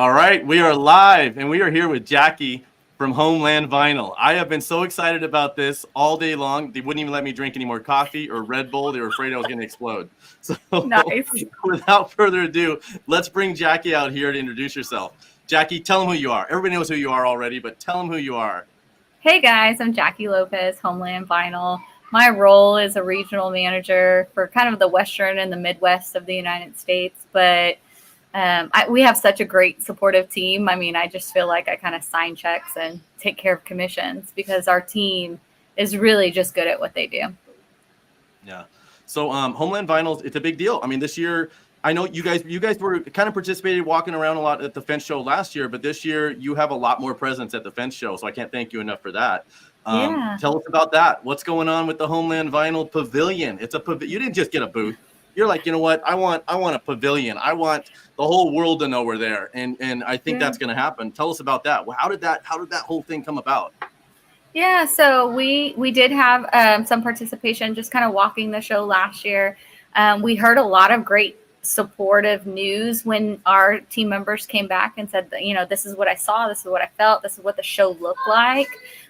All right, we are live, and we are here with Jackie from Homeland Vinyl. I have been so excited about this all day long. They wouldn't even let me drink any more coffee or Red Bull. They were afraid I was going to explode. So Nice. without further ado, let's bring Jackie out here to introduce yourself. Jackie, tell them who you are. Everybody knows who you are already, but tell them who you are. Hey guys, I'm Jackie Lopez, Homeland Vinyl. My role is a regional manager for kind of the Western and the Midwest of the United States, but we have such a great supportive team. I mean, I just feel like I kind of sign checks and take care of commissions because our team is really just good at what they do. Yeah. So Homeland Vinyl, it's a big deal. I mean, this year, I know you guys were kind of participated walking around a lot at the fence show last year, but this year you have a lot more presence at the fence show. So I can't thank you enough for that. Yeah. Tell us about that. What's going on with the Homeland Vinyl Pavilion? It's a you didn't just get a booth. You're like, you know what? I want a pavilion. I want the whole world to know we're there. And I think that's going to happen. Tell us about that. How did that whole thing come about? Yeah, so we did have some participation just kind of walking the show last year. We heard a lot of great supportive news when our team members came back and said that, this is what I saw, this is what I felt, this is what the show looked like.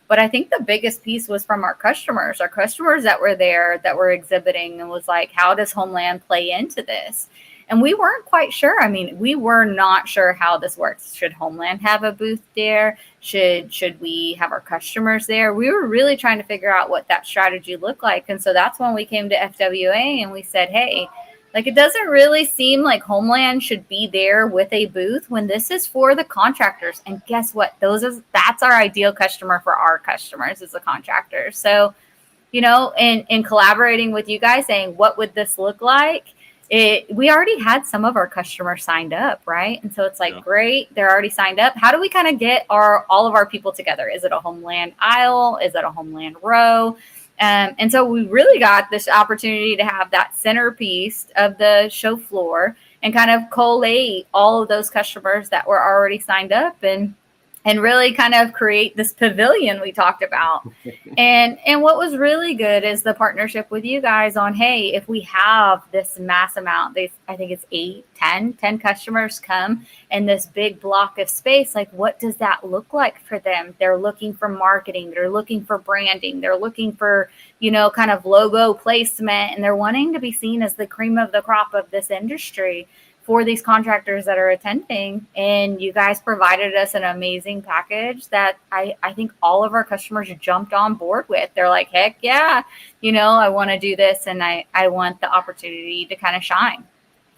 But I think the biggest piece was from our customers that were there, that were exhibiting, and was like, how does Homeland play into this? And we weren't quite sure. I mean, we were not sure how this works. Should Homeland have a booth there? Should we have our customers there? We were really trying to figure out what that strategy looked like. And so that's when we came to FWA and we said, hey, like, it doesn't really seem like Homeland should be there with a booth when this is for the contractors. And guess what? That's our ideal customer for our customers, is the contractors. So, in collaborating with you guys, saying, what would this look like? We already had some of our customers signed up, right? And so it's like, great, they're already signed up. How do we kind of get all of our people together? Is it a Homeland aisle? Is it a Homeland row? And so we really got this opportunity to have that centerpiece of the show floor and kind of collate all of those customers that were already signed up and really kind of create this pavilion we talked about. And what was really good is the partnership with you guys on, hey, if we have this mass amount, I think it's 10 customers come in this big block of space, like, what does that look like for them? They're looking for marketing, they're looking for branding, they're looking for, kind of logo placement, and they're wanting to be seen as the cream of the crop of this industry for these contractors that are attending. And you guys provided us an amazing package that I think all of our customers jumped on board with. They're like, heck yeah, I want to do this, and I want the opportunity to kind of shine.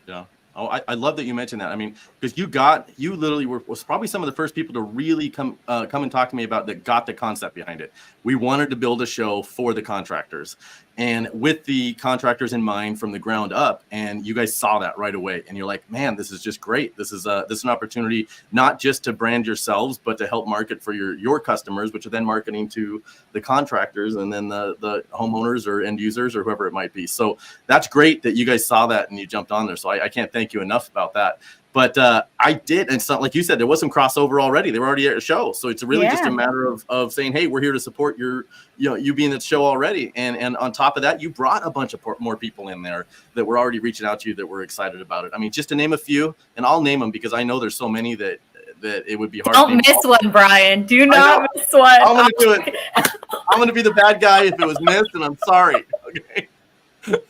Yeah. Oh, I love that you mentioned that. I mean, because you literally was probably some of the first people to really come and talk to me about that, got the concept behind it. We wanted to build a show for the contractors, and with the contractors in mind from the ground up. And you guys saw that right away, and you're like, man, this is just great. This is an opportunity not just to brand yourselves, but to help market for your customers, which are then marketing to the contractors and then the homeowners or end users or whoever it might be. So that's great that you guys saw that and you jumped on there. So I can't thank you enough about that. But I did, and so, like you said, there was some crossover already. They were already at a show, so it's really just a matter of saying, "Hey, we're here to support you being at the show already." And on top of that, you brought a bunch of more people in there that were already reaching out to you that were excited about it. I mean, just to name a few, and I'll name them because I know there's so many that it would be hard. Don't miss one, Brian. Do not miss one. I'm gonna do it. I'm gonna be the bad guy if it was missed, and I'm sorry.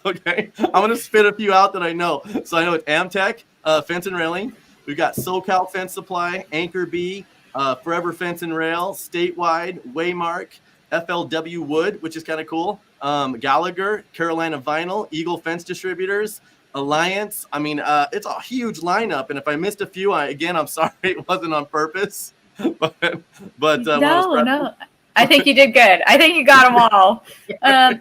Okay. I'm gonna spit a few out that I know. So I know it's Amtech. Fence and railing. We've got SoCal Fence Supply, Anchor B, Forever Fence and Rail, Statewide, Waymark, FLW Wood, which is kind of cool. Gallagher, Carolina Vinyl, Eagle Fence Distributors, Alliance. I mean, it's a huge lineup. And if I missed a few, I'm sorry, it wasn't on purpose. but no. I think you did good. I think you got them all.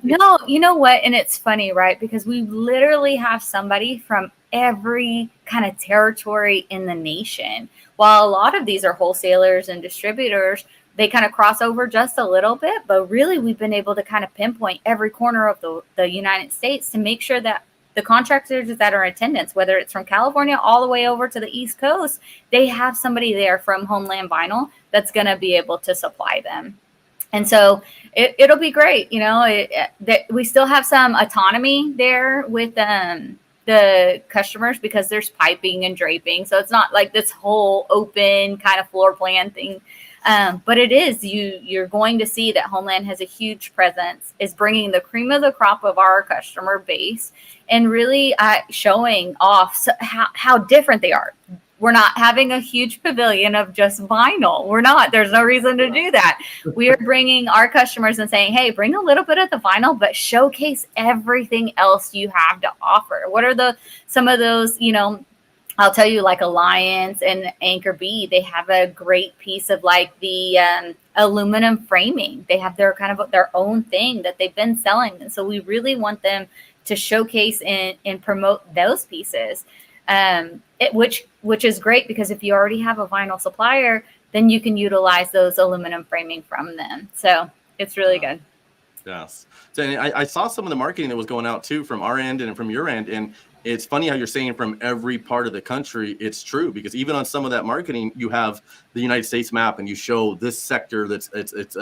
No, you know what? And it's funny, right? Because we literally have somebody from every kind of territory in the nation. While a lot of these are wholesalers and distributors, they kind of cross over just a little bit. But really, we've been able to kind of pinpoint every corner of the United States to make sure that the contractors that are in attendance, whether it's from California all the way over to the East Coast, they have somebody there from Homeland Vinyl that's going to be able to supply them. And so it'll be great. That we still have some autonomy there with the customers because there's piping and draping. So it's not like this whole open kind of floor plan thing. But it is, you're going to see that Homeland has a huge presence, is bringing the cream of the crop of our customer base and really showing off how different they are. We're not having a huge pavilion of just vinyl. We're not. There's no reason to do that. We are bringing our customers and saying, hey, bring a little bit of the vinyl, but showcase everything else you have to offer. What are some of those, I'll tell you, like Alliance and Anchor B, they have a great piece of like the aluminum framing. They have their kind of their own thing that they've been selling. And so we really want them to showcase and promote those pieces. Which is great because if you already have a vinyl supplier, then you can utilize those aluminum framing from them. So it's really good. Yes. So I saw some of the marketing that was going out too from our end and from your end. And it's funny how you're saying from every part of the country. It's true, because even on some of that marketing, you have the United States map and you show this sector that's it's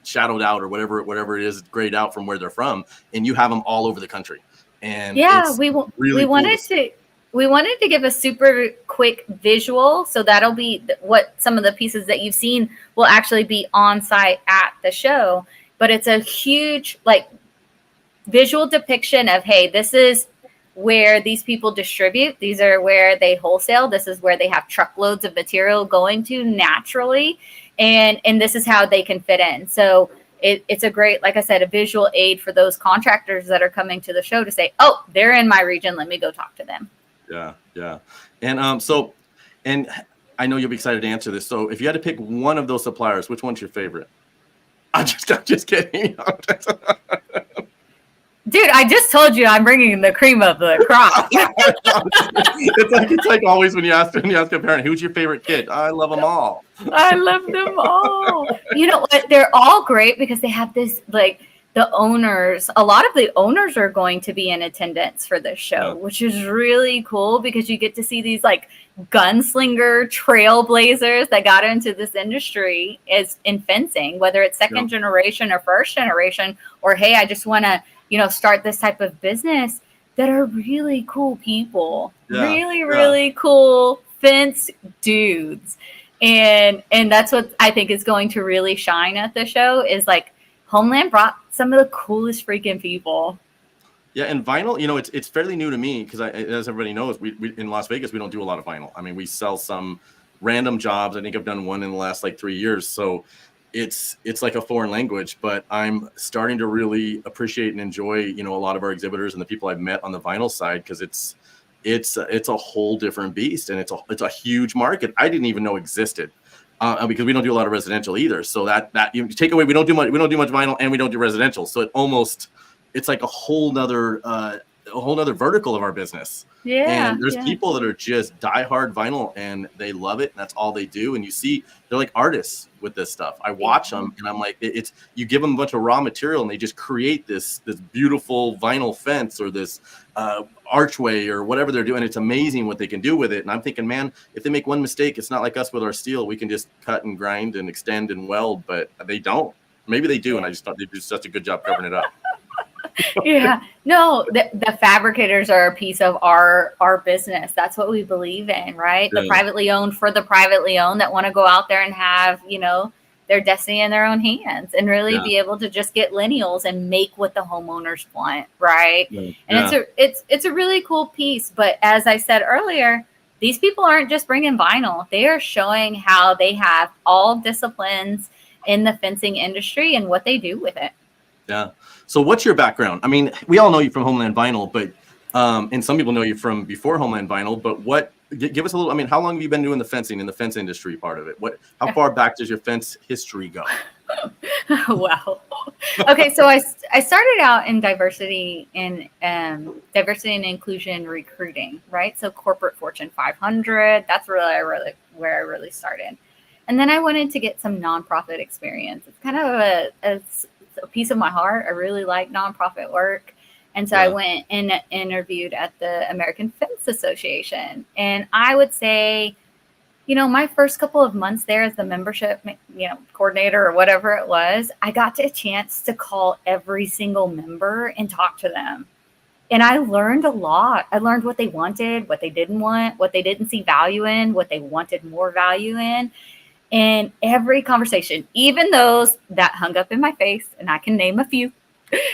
shadowed out or whatever it is, grayed out from where they're from, and you have them all over the country. And yeah, it's we really wanted cool we wanted to give a super quick visual. So that'll be what some of the pieces that you've seen will actually be on site at the show. But it's a huge like visual depiction of, hey, this is where these people distribute. These are where they wholesale. This is where they have truckloads of material going to naturally. And this is how they can fit in. So it's a great, like I said, a visual aid for those contractors that are coming to the show to say, oh, they're in my region. Let me go talk to them. Yeah. And and I know you'll be excited to answer this. So if you had to pick one of those suppliers, which one's your favorite? I'm just kidding. Dude, I just told you I'm bringing the cream of the crop. it's like always when you ask a parent, who's your favorite kid? I love them all. I love them all. You know what? They're all great because they have this, like, the owners, a lot of the owners are going to be in attendance for this show, which is really cool because you get to see these like gunslinger trailblazers that got into this industry in fencing, whether it's second generation or first generation, or, hey, I just want to, start this type of business, that are really cool people, really cool fence dudes. And that's what I think is going to really shine at the show is like Homeland brought some of the coolest freaking people. Yeah, and vinyl, it's fairly new to me because as everybody knows, we in Las Vegas, we don't do a lot of vinyl. I mean, we sell some random jobs. I think I've done one in the last like 3 years. So it's like a foreign language, but I'm starting to really appreciate and enjoy, a lot of our exhibitors and the people I've met on the vinyl side, because it's a whole different beast, and it's a huge market I didn't even know existed. Because we don't do a lot of residential either. So that you take away, we don't do much vinyl, and we don't do residential. So it's like a whole nother vertical of our business. Yeah. And there's people that are just diehard vinyl and they love it. And that's all they do. And you see, they're like artists with this stuff. I watch them and I'm like, you give them a bunch of raw material and they just create this beautiful vinyl fence or this archway or whatever they're doing. It's amazing what they can do with it. And I'm thinking, man, if they make one mistake, it's not like us with our steel. We can just cut and grind and extend and weld, but they don't. Maybe they do. And I just thought they do such a good job covering it up. Yeah, no, the fabricators are a piece of our business. That's what we believe in, right? The privately owned for the privately owned that want to go out there and have, their destiny in their own hands and really be able to just get lineals and make what the homeowners want, right? And it's a really cool piece. But as I said earlier, these people aren't just bringing vinyl. They are showing how they have all disciplines in the fencing industry and what they do with it. Yeah. So what's your background? I mean, we all know you from Homeland Vinyl, but and some people know you from before Homeland Vinyl, but give us a little, I mean, how long have you been doing the fencing in the fence industry part of it? How far back does your fence history go? Wow. Okay. So I started out in diversity and inclusion recruiting, right? So corporate Fortune 500, that's really where I really started. And then I wanted to get some nonprofit experience. It's kind of a piece of my heart. I really like nonprofit work. And so I went and interviewed at the American Fence Association. And I would say, my first couple of months there as the membership, coordinator or whatever it was, I got a chance to call every single member and talk to them. And I learned a lot. I learned what they wanted, what they didn't want, what they didn't see value in, what they wanted more value in. And every conversation, even those that hung up in my face, and I can name a few,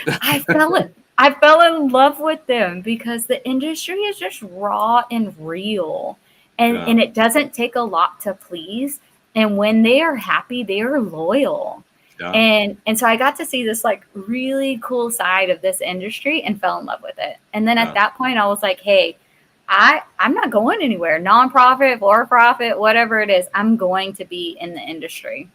I fell in. I fell in love with them because the industry is just raw and real. And it doesn't take a lot to please. And when they are happy, they are loyal. Yeah. And so I got to see this like really cool side of this industry and fell in love with it. And then at that point I was like, hey, I'm not going anywhere, nonprofit, for profit, whatever it is, I'm going to be in the industry.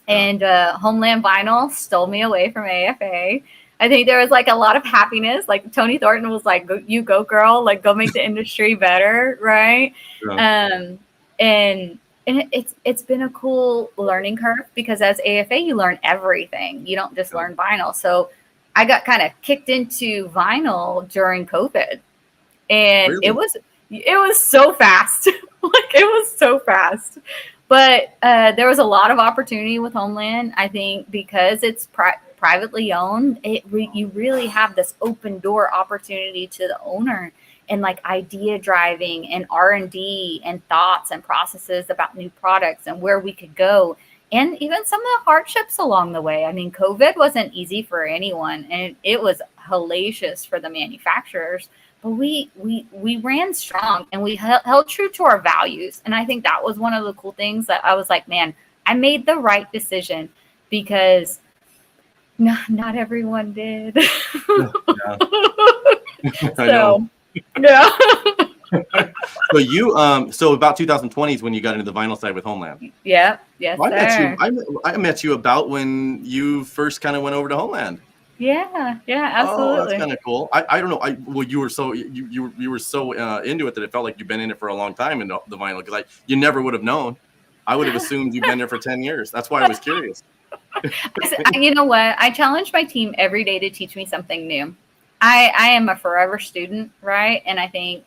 And Homeland Vinyl stole me away from AFA. I think there was like a lot of happiness. Like Tony Thornton was like, "You go, girl! Like, go make the industry better, right?" Yeah. And it's been a cool learning curve because as AFA, you learn everything. You don't just learn vinyl. So I got kind of kicked into vinyl during COVID, and Really? it was so fast. Like it was so fast. But there was a lot of opportunity with Homeland, I think, because it's privately owned. You really have this open door opportunity to the owner and like idea driving and R&D and thoughts and processes about new products and where we could go. And even some of the hardships along the way. I mean, COVID wasn't easy for anyone, and it was hellacious for the manufacturers. But we ran strong and we held true to our values. And I think that was one of the cool things that I was like, man, I made the right decision because not everyone did. Yeah. So, yeah. So you so about 2020 is when you got into the vinyl side with Homeland. Yeah. Yes, Well, sir. I met you about when you first kind of went over to Homeland. Yeah, absolutely. Oh, that's kind of cool. I don't know. Well, you were so you were so into it that it felt like you've been in it for a long time in the vinyl because you never would have known. I would have assumed you've been there for 10 years. That's why I was curious. You know what? I challenge my team every day to teach me something new. I am a forever student, right? And I think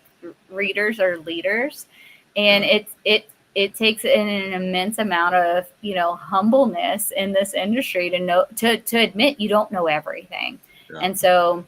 readers are leaders, and it takes an immense amount of humbleness in this industry to know to admit you don't know everything. Yeah. And so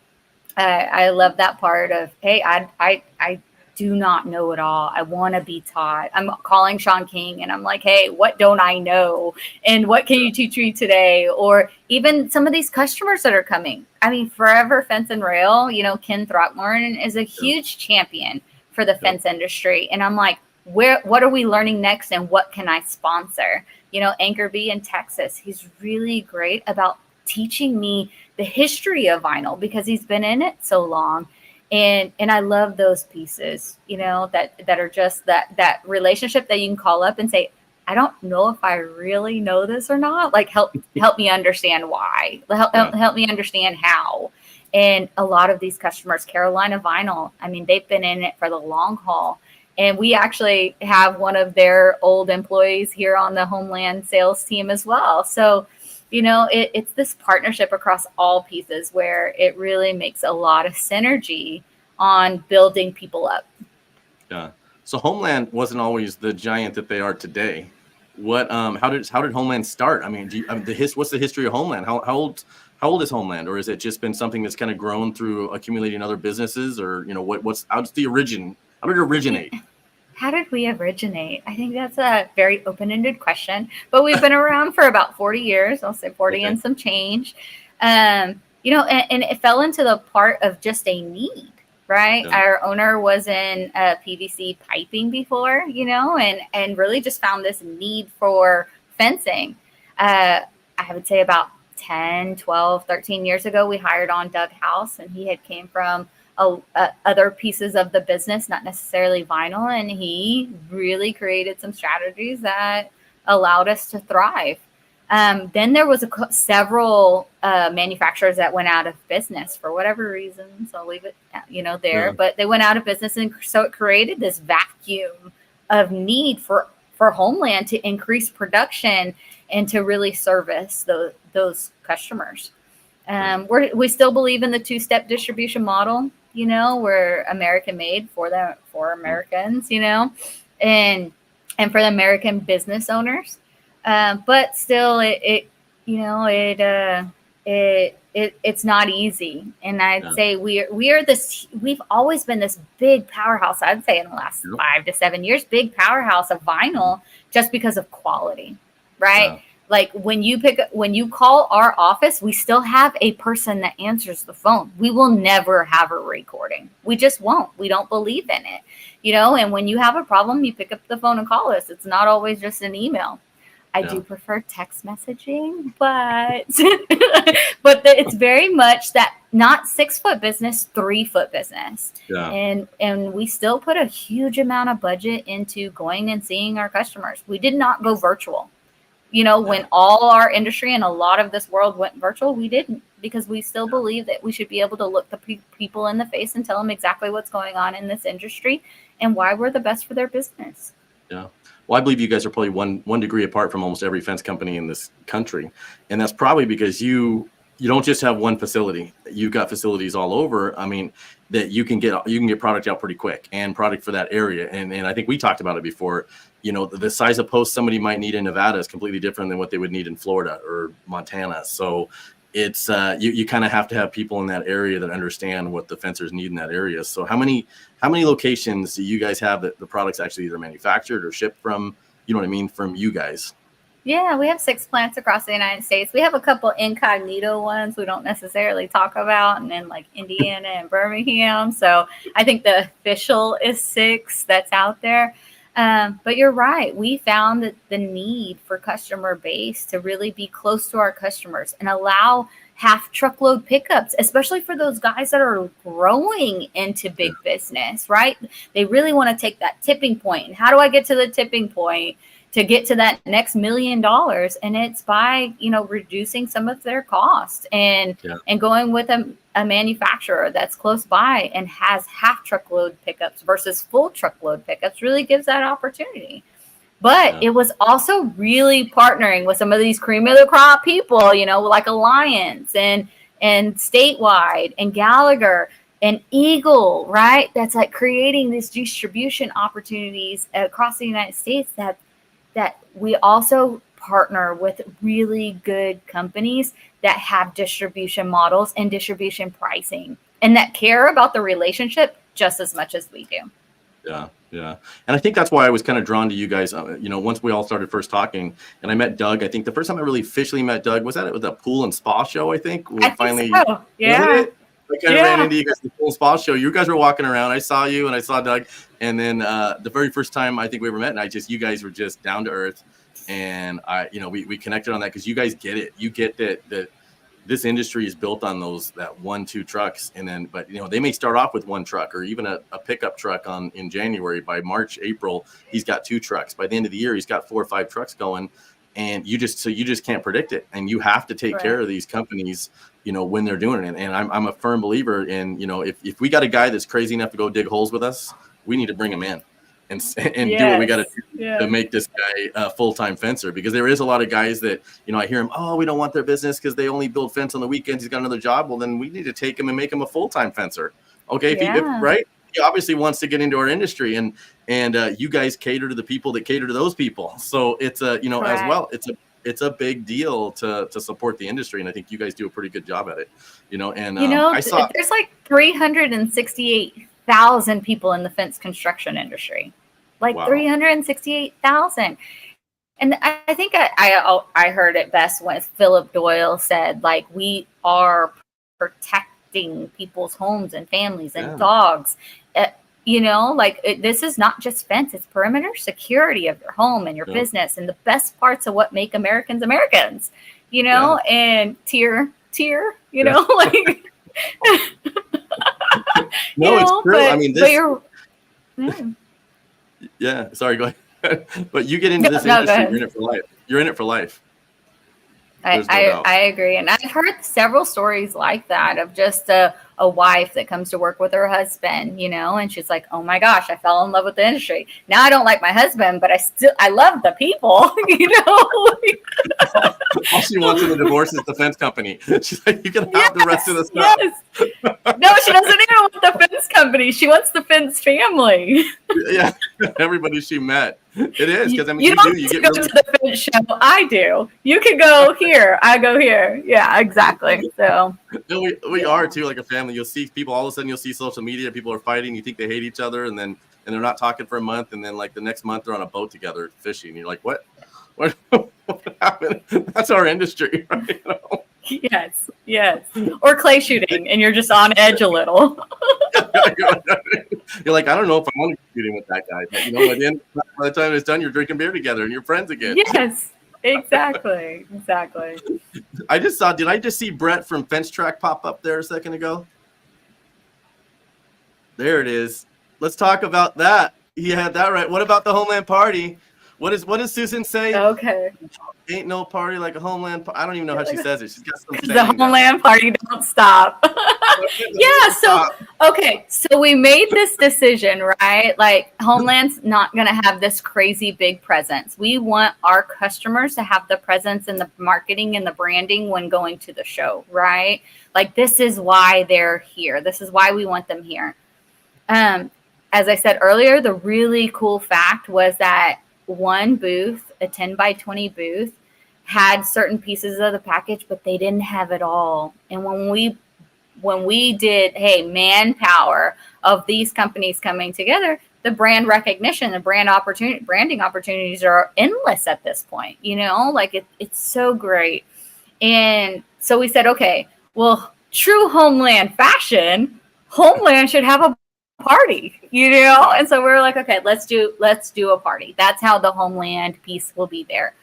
I love that part of, hey, I do not know it all. I want to be taught. I'm calling Sean King and I'm like, hey, what don't I know? And what can you teach me today? Or even some of these customers that are coming. I mean, Forever Fence and Rail, Ken Throckmorton is a huge champion for the fence industry. And I'm like, what are we learning next and what can I sponsor? Anchor B in Texas, he's really great about teaching me the history of vinyl because he's been in it so long. And I love those pieces, that are just that relationship that you can call up and say, I don't know if I really know this or not. Like help me understand why. Help me understand how. And a lot of these customers, Carolina Vinyl, I mean, they've been in it for the long haul. And we actually have one of their old employees here on the Homeland sales team as well. So, it's this partnership across all pieces where it really makes a lot of synergy on building people up. Yeah. So Homeland wasn't always the giant that they are today. What? How did Homeland start? I mean, what's the history of Homeland? How old is Homeland, or has it just been something that's kind of grown through accumulating other businesses, or how's the origin? How did it originate? How did we originate? I think that's a very open-ended question, but we've been around for about 40 years. I'll say 40 and some change. And it fell into the part of just a need, right? Yeah. Our owner was in PVC piping before, and really just found this need for fencing. I would say about 10, 12, 13 years ago, we hired on Doug House, and he had came from other pieces of the business, not necessarily vinyl. And he really created some strategies that allowed us to thrive. Then there was several manufacturers that went out of business for whatever reasons. I'll leave it, there. Yeah. But they went out of business, and so it created this vacuum of need for Homeland to increase production and to really service those customers. We still believe in the two-step distribution model. We're American made for Americans, and for the American business owners. But still it it's not easy. And I'd say we've always been this big powerhouse. I'd say in the last 5 to 7 years, big powerhouse of vinyl just because of quality, right? Yeah. Like when you call our office, we still have a person that answers the phone. We will never have a recording. We just won't. We don't believe in it, and when you have a problem, you pick up the phone and call us. It's not always just an email. I do prefer text messaging, but it's very much that not 6-foot business, 3-foot business. Yeah. And we still put a huge amount of budget into going and seeing our customers. We did not go virtual. When all our industry and a lot of this world went virtual, we didn't, because we still believe that we should be able to look the people in the face and tell them exactly what's going on in this industry and why we're the best for their business. Yeah. Well, I believe you guys are probably one degree apart from almost every fence company in this country. And that's probably because you don't just have one facility. You've got facilities all over. I mean, that you can get product out pretty quick, and product for that area. And I think we talked about it before. The size of post somebody might need in Nevada is completely different than what they would need in Florida or Montana. So it's you kind of have to have people in that area that understand what the fencers need in that area. So how many locations do you guys have that the products actually either manufactured or shipped from, from you guys? Yeah, we have 6 plants across the United States. We have a couple incognito ones we don't necessarily talk about, and then like Indiana and Birmingham. So I think the official is 6 that's out there. But you're right. We found that the need for customer base to really be close to our customers and allow half truckload pickups, especially for those guys that are growing into big business, right? They really want to take that tipping point. And how do I get to the tipping point to get to that next $1 million? And it's by, reducing some of their costs and going with a manufacturer that's close by and has half truckload pickups versus full truckload pickups really gives that opportunity. But it was also really partnering with some of these cream of the crop people, like Alliance and Statewide and Gallagher and Eagle, right? That's like creating these distribution opportunities across the United States that we also partner with really good companies that have distribution models and distribution pricing and that care about the relationship just as much as we do. Yeah. Yeah. And I think that's why I was kind of drawn to you guys, once we all started first talking, and I met Doug. I think the first time I really officially met Doug was at the pool and spa show. I think I think so. Yeah. I kind of ran into you guys at the pool and spa show. You guys were walking around. I saw you and I saw Doug. And then the very first time I think we ever met, and you guys were just down to earth. And we connected on that because you guys get it. You get that this industry is built on that 1-2 trucks, but they may start off with 1 truck or even a pickup truck in January. By March, April, he's got 2 trucks. By the end of the year, he's got 4 or 5 trucks going, and you just can't predict it. And you have to take care of these companies, when they're doing it. And I'm a firm believer in, if we got a guy that's crazy enough to go dig holes with us, we need to bring him in and do what we got to do to make this guy a full-time fencer. Because there is a lot of guys that, I hear him, we don't want their business because they only build fence on the weekends. He's got another job. Well, then we need to take him and make him a full-time fencer. Okay. Right. He obviously wants to get into our industry, and you guys cater to the people that cater to those people. So it's as well, it's a big deal to support the industry. And I think you guys do a pretty good job at it, I saw there's like 368,000 people in the fence construction industry. Like 368,000. And I think I heard it best when Philip Doyle said, like, we are protecting people's homes and families and dogs. This is not just fence, it's perimeter security of your home and your business and the best parts of what make Americans, and tier, like. It's true. But, I mean, this. But you're, yeah. Sorry, go ahead. But you get into this industry, you're in it for life. You're in it for life. I agree. And I've heard several stories like that of just a wife that comes to work with her husband, and she's like, oh my gosh, I fell in love with the industry. Now I don't like my husband, but I love the people, All she wants in a divorce is the fence company. She's like, you can have the rest of the stuff. Yes. No, she doesn't even want the fence company. She wants the fence family. Yeah. everybody she met. It is, because I mean, you don't you get get to go really, to the fence show. I do. You can go here. I go here. Yeah, exactly. So and we are too, like a family. You'll see people, all of a sudden you'll see social media, people are fighting, you think they hate each other, and they're not talking for a month, and then like the next month they're on a boat together fishing. You're like, what what happened? That's our industry, right? You know? yes. Or clay shooting, and you're just on edge a little. You're like, I don't know if I want to be shooting with that guy, but you know, by the time it's done, you're drinking beer together and you're friends again. Yes, exactly. I just saw, did I just see Brett from Fence Track pop up there a second ago? There it is. Let's talk about that. He had that right. What about the Homeland party? What does Susan say? Okay. Ain't no party like a Homeland. I don't even know how she says it. She's got some. The Homeland party don't stop. Yeah. So okay. So we made this decision, right? Like Homeland's not going to have this crazy big presence. We want our customers to have the presence and the marketing and the branding when going to the show, right? Like this is why they're here. This is why we want them here. As I said earlier, the really cool fact was that one booth, a 10 by 20 booth, had certain pieces of the package, but they didn't have it all. And when we did, hey, manpower of these companies coming together, the brand recognition, the branding opportunities are endless at this point. You know, like it's so great. And so we said, okay, well, true Homeland fashion, Homeland should have a party, you know? And so we were like, okay, let's do a party. That's how the Homeland piece will be there.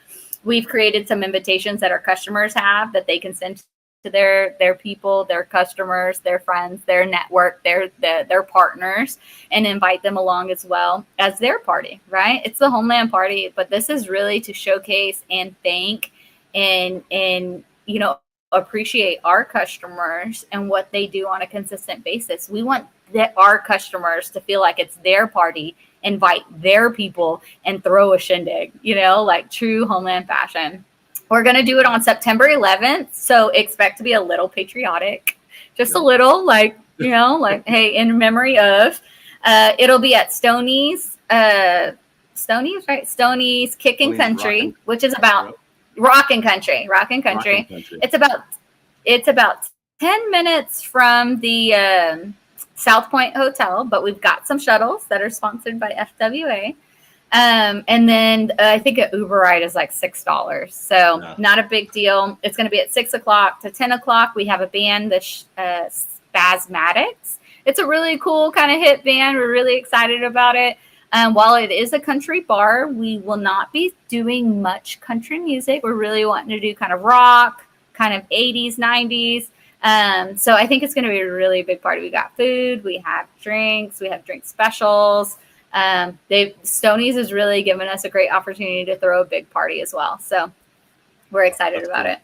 We've created some invitations that our customers have that they can send to their people, their customers, their friends, their network, their partners, and invite them along as well as their party, right? It's the Homeland party, but this is really to showcase and thank and you know, appreciate our customers and what they do on a consistent basis. We want our customers to feel like it's their party, invite their people, and throw a shindig, you know, like true Homeland fashion. We're going to do it on September 11th. So expect to be a little patriotic, just a little, like, you know, like, hey, in memory of, it'll be at Stoney's, right? Stoney's Kicking Country, which is about Rockin' Country. It's about 10 minutes from the South Point Hotel, but we've got some shuttles that are sponsored by FWA. And then I think an Uber ride is like $6. So not a big deal. It's going to be at 6 o'clock to 10 o'clock. We have a band, the Spasmatics. It's a really cool kind of hit band. We're really excited about it. While it is a country bar, we will not be doing much country music. We're really wanting to do kind of rock, kind of 80s, 90s. So I think it's going to be a really big party. We got food, we have drinks, we have drink specials. Stoney's has really given us a great opportunity to throw a big party as well. So we're excited about it.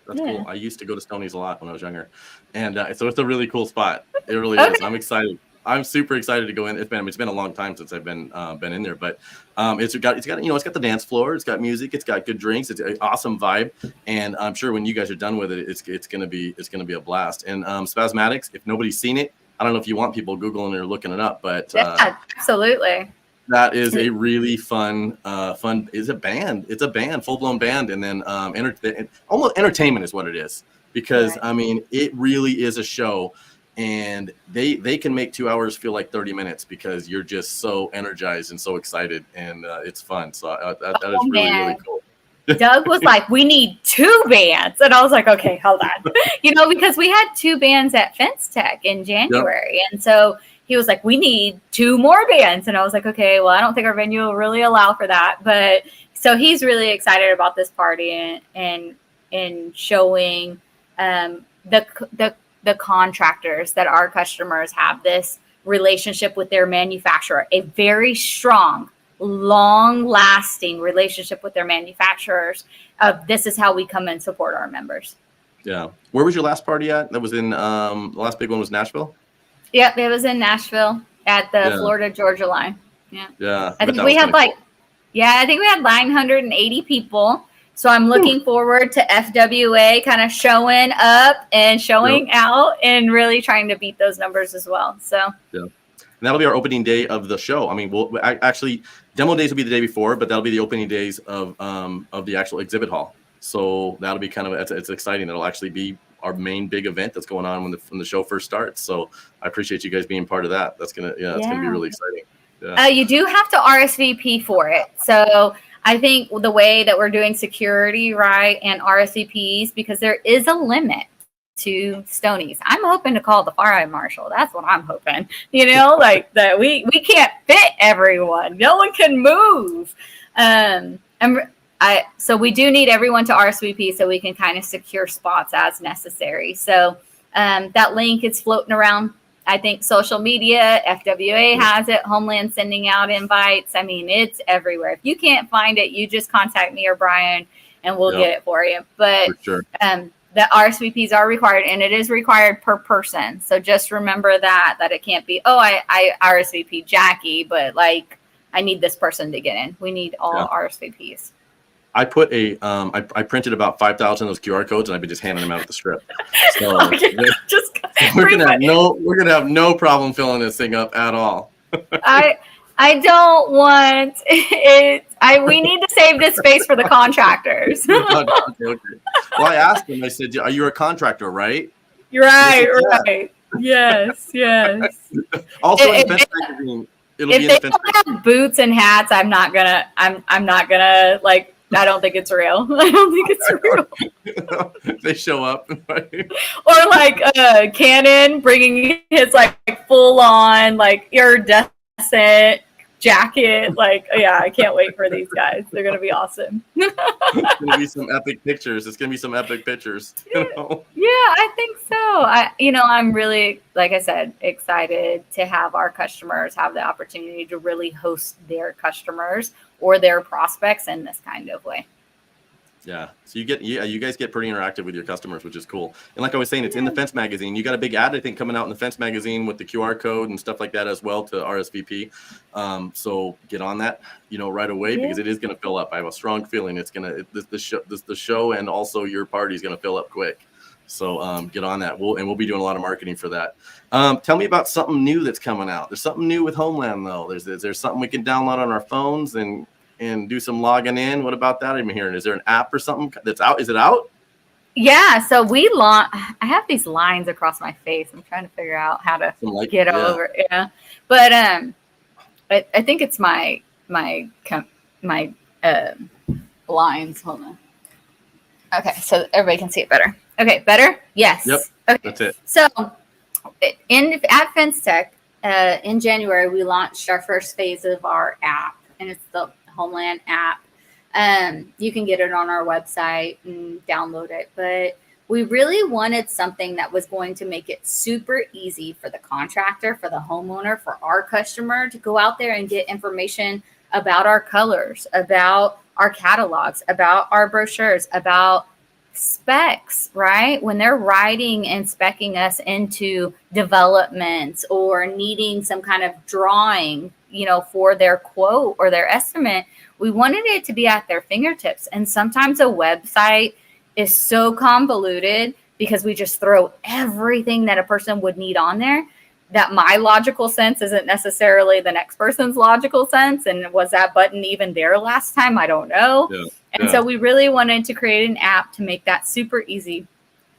That's cool. I used to go to Stoney's a lot when I was younger. And so it's a really cool spot. It really is. I'm excited. I'm super excited to go in. It's been a long time since I've been in there, but it's got you know, it's got the dance floor, it's got music, it's got good drinks, it's an awesome vibe, and I'm sure when you guys are done with it, it's gonna be a blast. And Spasmatics, if nobody's seen it, I don't know if you want people Googling or looking it up, but absolutely. That is a really fun. It's a band, full blown band, and then almost entertainment is what it is, because I mean, it really is a show. And they can make 2 hours feel like 30 minutes because you're just so energized and so excited, and it's fun. So that is really cool. Doug was like, we need 2 bands. And I was like, okay, hold on. You know, because we had 2 bands at Fence Tech in January. Yep. And so he was like, we need 2 more bands. And I was like, okay, well, I don't think our venue will really allow for that. But so he's really excited about this party and showing the contractors that our customers have this relationship with their manufacturer, a very strong, long-lasting relationship with their manufacturers. This is how we come and support our members. Yeah. Where was your last party at? That was in the last big one was Nashville? Yep, it was in Nashville at the Florida-Georgia line. Yeah. Yeah. I think we had I think we had 980 people. So I'm looking forward to FWA kind of showing up and showing out and really trying to beat those numbers as well. So And that'll be our opening day of the show. I mean, actually, demo days will be the day before, but that'll be the opening days of the actual exhibit hall. So that'll be kind of, it's exciting. That'll actually be our main big event that's going on when the show first starts. So I appreciate you guys being part of that. That's gonna be really exciting. Yeah. You do have to RSVP for it. So I think the way that we're doing security, right, and RSVPs, because there is a limit to Stonies. I'm hoping to call the fire marshal. That's what I'm hoping. Like that we can't fit everyone. No one can move. So we do need everyone to RSVP so we can kind of secure spots as necessary. So that link is floating around. I think social media, FWA has it, Homeland sending out invites. I mean, it's everywhere. If you can't find it, you just contact me or Brian and we'll get it for you. But for sure. The RSVPs are required, and it is required per person. So just remember that it can't be, I RSVP Jackie, but like I need this person to get in. We need all RSVPs. I put I printed about 5,000 of those QR codes, and I've been just handing them out at the strip. So we're gonna have no problem filling this thing up at all. I don't want it. We need to save this space for the contractors. Okay. Well, I asked him. I said, "Are you a contractor, right?" You're right. Right. Yes. Also, in the fence magazine, it'll be in the fence. If they don't have boots and hats, I'm not gonna like. I don't think it's real. I don't think it's real. They show up. Or like Cannon bringing his like full on like iridescent jacket. Like, I can't wait for these guys. They're going to be awesome. It's going to be some epic pictures. Yeah, I think so. I'm really, like I said, excited to have our customers have the opportunity to really host their customers or their prospects in this kind of way. Yeah. So you guys get pretty interactive with your customers, which is cool. And like I was saying, it's in the Fence magazine. You got a big ad, I think, coming out in the Fence magazine with the QR code and stuff like that as well to RSVP. So get on that, right away because it is going to fill up. I have a strong feeling the show and also your party is going to fill up quick. So get on that. We'll be doing a lot of marketing for that. Tell me about something new that's coming out. There's something new with Homeland though. There's something we can download on our phones and do some logging in. What about that? I'm hearing. Is there an app or something that's out? Is it out? Yeah. So I have these lines across my face. I'm trying to figure out how to get over. Yeah. But I think it's my lines. Hold on. Okay. So everybody can see it better. Okay. Better? Yes. Yep. Okay. That's it. So at Fence Tech, in January, we launched our first phase of our app, and it's the Homeland app. You can get it on our website and download it, but we really wanted something that was going to make it super easy for the contractor, for the homeowner, for our customer to go out there and get information about our colors, about our catalogs, about our brochures, about specs, right? When they're writing and speccing us into developments or needing some kind of drawing, for their quote or their estimate, we wanted it to be at their fingertips. And sometimes a website is so convoluted because we just throw everything that a person would need on there that my logical sense isn't necessarily the next person's logical sense. And was that button even there last time? I don't know. Yeah. And so we really wanted to create an app to make that super easy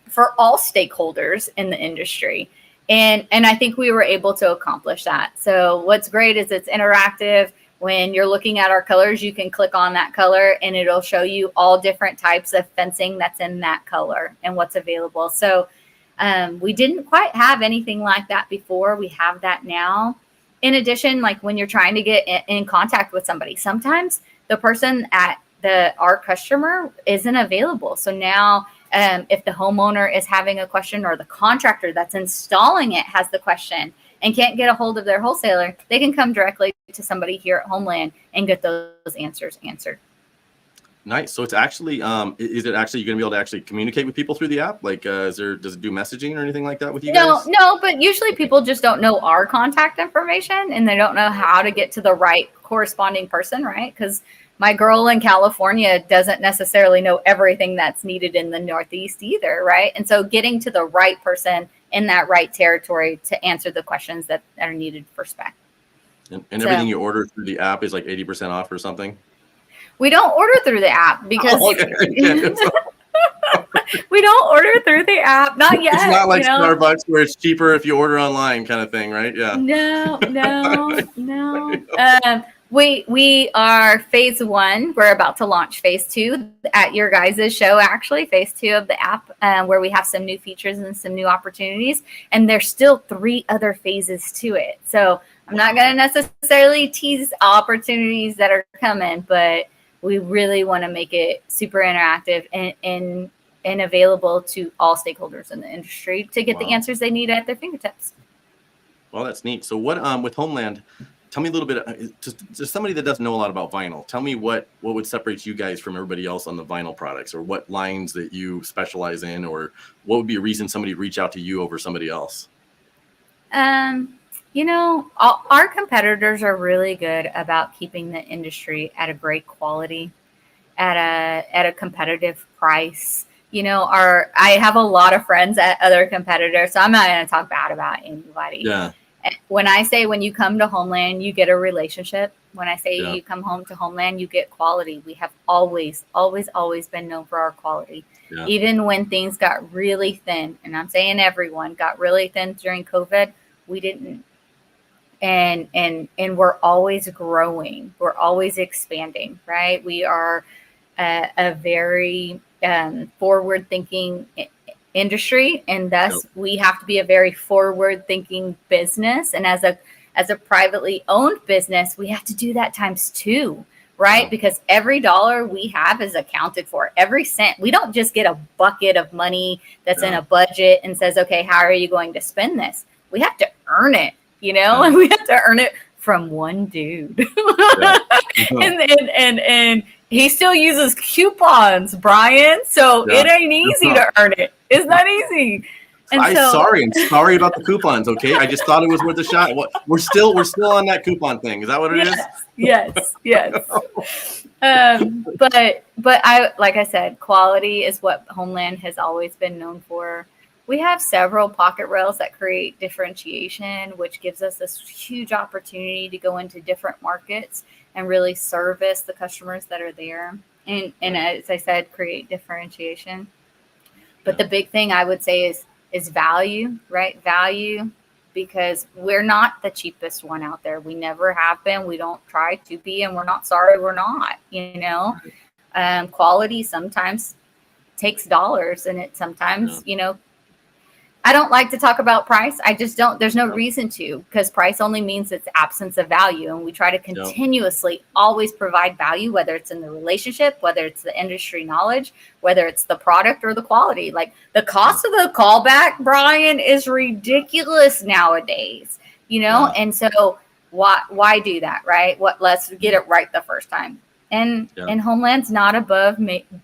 for all stakeholders in the industry. And I think we were able to accomplish that. So what's great is it's interactive. When you're looking at our colors, you can click on that color and it'll show you all different types of fencing that's in that color and what's available. So we didn't quite have anything like that before. We have that now. In addition, like when you're trying to get in contact with somebody, sometimes the person at our customer isn't available. So now if the homeowner is having a question or the contractor that's installing it has the question and can't get a hold of their wholesaler, they can come directly to somebody here at Homeland and get those answers answered. Nice. So it's actually, is it actually you're going to be able to actually communicate with people through the app? Like, does it do messaging or anything like that with you guys? No, but usually people just don't know our contact information and they don't know how to get to the right corresponding person, right? Because my girl in California doesn't necessarily know everything that's needed in the Northeast either, right? And so getting to the right person in that right territory to answer the questions that are needed for spec. And everything you order through the app is like 80% off or something? We don't order through the app because we don't order through the app. Not yet. It's not like you know? Starbucks where it's cheaper if you order online kind of thing, right? Yeah. No. We are phase 1. We're about to launch phase 2 at your guys' show, actually, phase 2 of the app, where we have some new features and some new opportunities. And there's still 3 other phases to it. So I'm not going to necessarily tease opportunities that are coming, but we really want to make it super interactive and available to all stakeholders in the industry to get the answers they need at their fingertips. Well, that's neat. So what with Homeland, tell me a little bit, just somebody that doesn't know a lot about vinyl, tell me what would separate you guys from everybody else on the vinyl products, or what lines that you specialize in, or what would be a reason somebody would reach out to you over somebody else? Our competitors are really good about keeping the industry at a great quality, at a competitive price. I have a lot of friends at other competitors, so I'm not going to talk bad about anybody. Yeah. When you come to Homeland, you get a relationship. When I say you come home to Homeland, you get quality. We have always been known for our quality. Yeah. Even when things got really thin, and I'm saying everyone got really thin during COVID, we didn't. And we're always growing. We're always expanding, right? We are a very forward-thinking industry, and thus we have to be a very forward-thinking business. And as a privately owned business, we have to do that times 2, right? Because every dollar we have is accounted for, every cent. We don't just get a bucket of money that's in a budget and says, okay, how are you going to spend this? We have to earn it, and we have to earn it from one dude. and he still uses coupons, Brian. So it ain't easy to earn it. It's not easy. I'm sorry about the coupons. Okay, I just thought it was worth a shot. We're still on that coupon thing. Is that what it is? Yes. But like I said, quality is what Homeland has always been known for. We have several pocket rails that create differentiation, which gives us this huge opportunity to go into different markets and really service the customers that are there. And as I said, create differentiation. But the big thing I would say is value, right? Value, because we're not the cheapest one out there. We never have been. We don't try to be, and we're not sorry we're not, Quality sometimes takes dollars, and it sometimes, I don't like to talk about price. I just don't. There's no reason to, because price only means it's absence of value. And we try to continuously always provide value, whether it's in the relationship, whether it's the industry knowledge, whether it's the product or the quality. Like the cost of the callback, Brian, is ridiculous nowadays, And so why do that, right? Let's get it right the first time. And Homeland's not above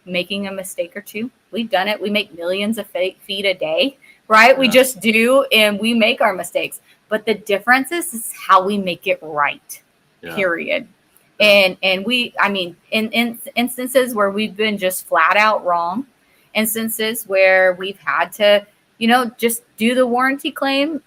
making a mistake or two. We've done it. We make millions of feet a day. Right? We just do, and we make our mistakes. But the difference is how we make it right, period. And in instances where we've been just flat out wrong, instances where we've had to, just do the warranty claim,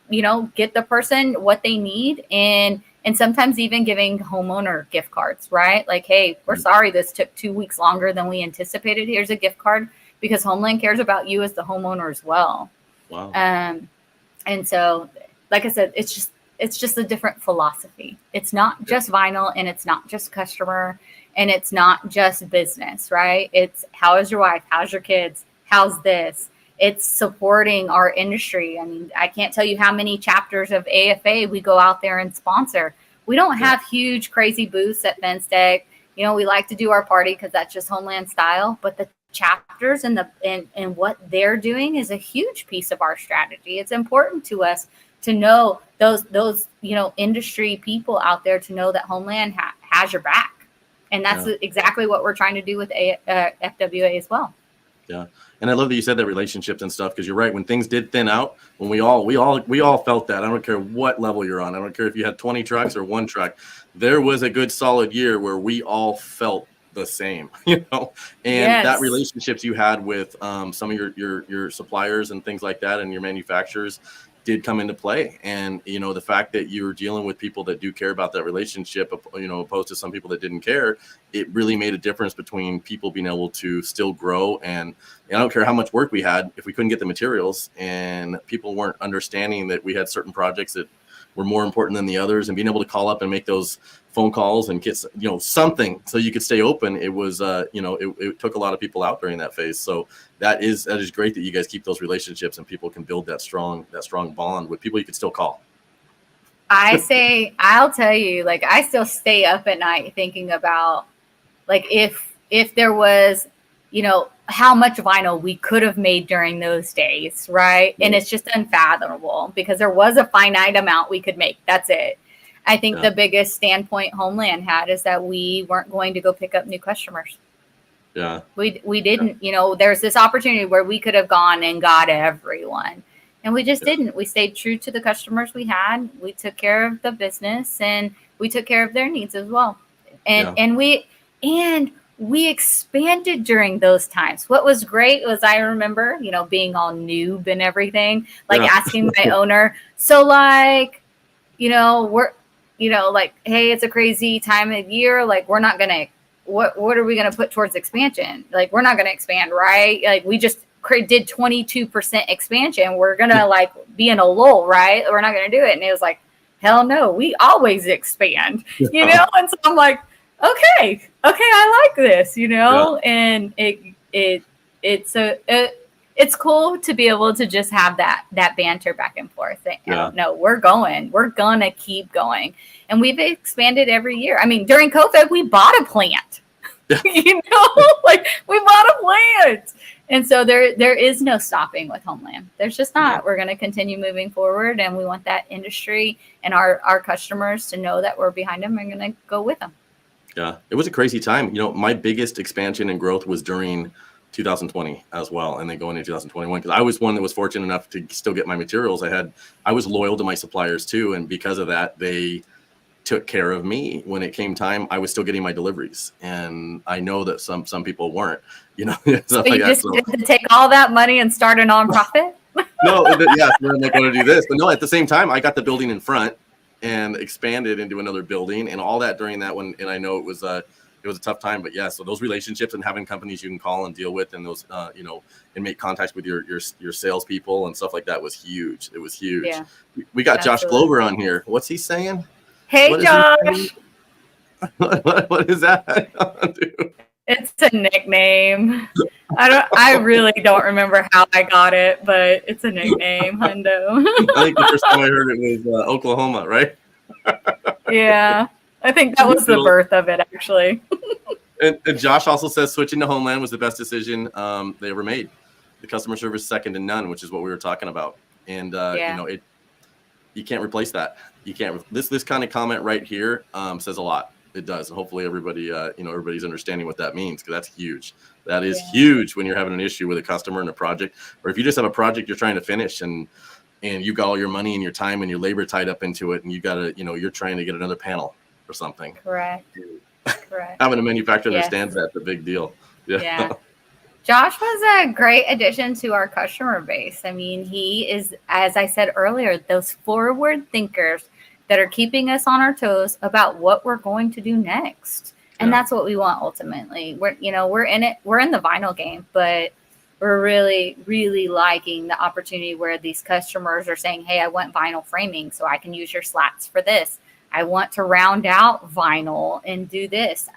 get the person what they need, and sometimes even giving homeowner gift cards, right? Like, hey, we're sorry this took 2 weeks longer than we anticipated. Here's a gift card, because Homeland cares about you as the homeowner as well. Wow. And so, like I said, it's just a different philosophy. It's not just vinyl, and it's not just customer, and it's not just business, right? It's how is your wife? How's your kids? How's this? It's supporting our industry. I mean, I can't tell you how many chapters of AFA we go out there and sponsor. We don't have huge, crazy booths at FenStec. We like to do our party because that's just Homeland style, but the chapters and what they're doing is a huge piece of our strategy. It's important to us to know those industry people out there, to know that Homeland has your back, and that's exactly what we're trying to do with FWA as well. Yeah, and I love that you said that relationships and stuff, because you're right. When things did thin out, when we all felt that. I don't care what level you're on. I don't care if you had 20 trucks or 1 truck. There was a good solid year where we all felt the same, and that relationships you had with some of your suppliers and things like that and your manufacturers did come into play. And, the fact that you're dealing with people that do care about that relationship, opposed to some people that didn't care, it really made a difference between people being able to still grow. And I don't care how much work we had, if we couldn't get the materials and people weren't understanding that we had certain projects that were more important than the others, and being able to call up and make those phone calls and get, something so you could stay open. It was, it took a lot of people out during that phase. So that is great that you guys keep those relationships and people can build that strong bond with people you can still call. I'll tell you, like, I still stay up at night thinking about, like, if there was, how much vinyl we could have made during those days, right? And it's just unfathomable because there was a finite amount we could make. That's it. I think the biggest standpoint Homeland had is that we weren't going to go pick up new customers. Yeah. We didn't, there's this opportunity where we could have gone and got everyone. And we just didn't. We stayed true to the customers we had. We took care of the business and we took care of their needs as well. And we expanded during those times. What was great was I remember, being all noob and everything, like asking my owner, so like, we're, like, hey, it's a crazy time of year. Like, we're not going to, what are we going to put towards expansion? Like, we're not going to expand, right? Like, we just did 22% expansion. We're going to like be in a lull, right? We're not going to do it. And it was like, hell no, we always expand, And so I'm like, okay, I like this, and it's cool to be able to just have that banter back and forth. No, we're going to keep going. And we've expanded every year. I mean, during COVID, we bought a plant, like we bought a plant. And so there is no stopping with Homeland. There's just not. We're going to continue moving forward, and we want that industry and our customers to know that we're behind them and going to go with them. Yeah, it was a crazy time. My biggest expansion and growth was during 2020 as well, and then going into 2021, because I was one that was fortunate enough to still get my materials. I was loyal to my suppliers too, and because of that, they took care of me when it came time. I was still getting my deliveries, and I know that some people weren't. So you just get to take all that money and start a nonprofit? No, we're not going to do this, but no. At the same time, I got the building in front and expanded into another building and all that during that one. And I know it was a tough time, but so those relationships and having companies you can call and deal with, and those, and make contacts with your salespeople and stuff like that was huge. It was huge. Yeah. We got Josh Glover on here. What's he saying? Hey, Josh. What is that? Dude. It's a nickname. I really don't remember how I got it, but it's a nickname, Hundo. I think the first time I heard it was Oklahoma, right? Yeah, I think that was the birth of it, actually. And Josh also says switching to Homeland was the best decision they ever made. The customer service second to none, which is what we were talking about. And you can't replace that. You can't. This kind of comment right here says a lot. It does. And hopefully everybody, everybody's understanding what that means, because that's huge. That is huge when you're having an issue with a customer and a project, or if you just have a project you're trying to finish and you got all your money and your time and your labor tied up into it, and you got to, you're trying to get another panel or something. Correct. Having a manufacturer understands that's a big deal. Yeah. Josh was a great addition to our customer base. I mean, he is, as I said earlier, those forward thinkers that are keeping us on our toes about what we're going to do next. And that's what we want ultimately. We're in it. We're in the vinyl game, but we're really, really liking the opportunity where these customers are saying, hey, I want vinyl framing so I can use your slats for this. I want to round out vinyl and do this.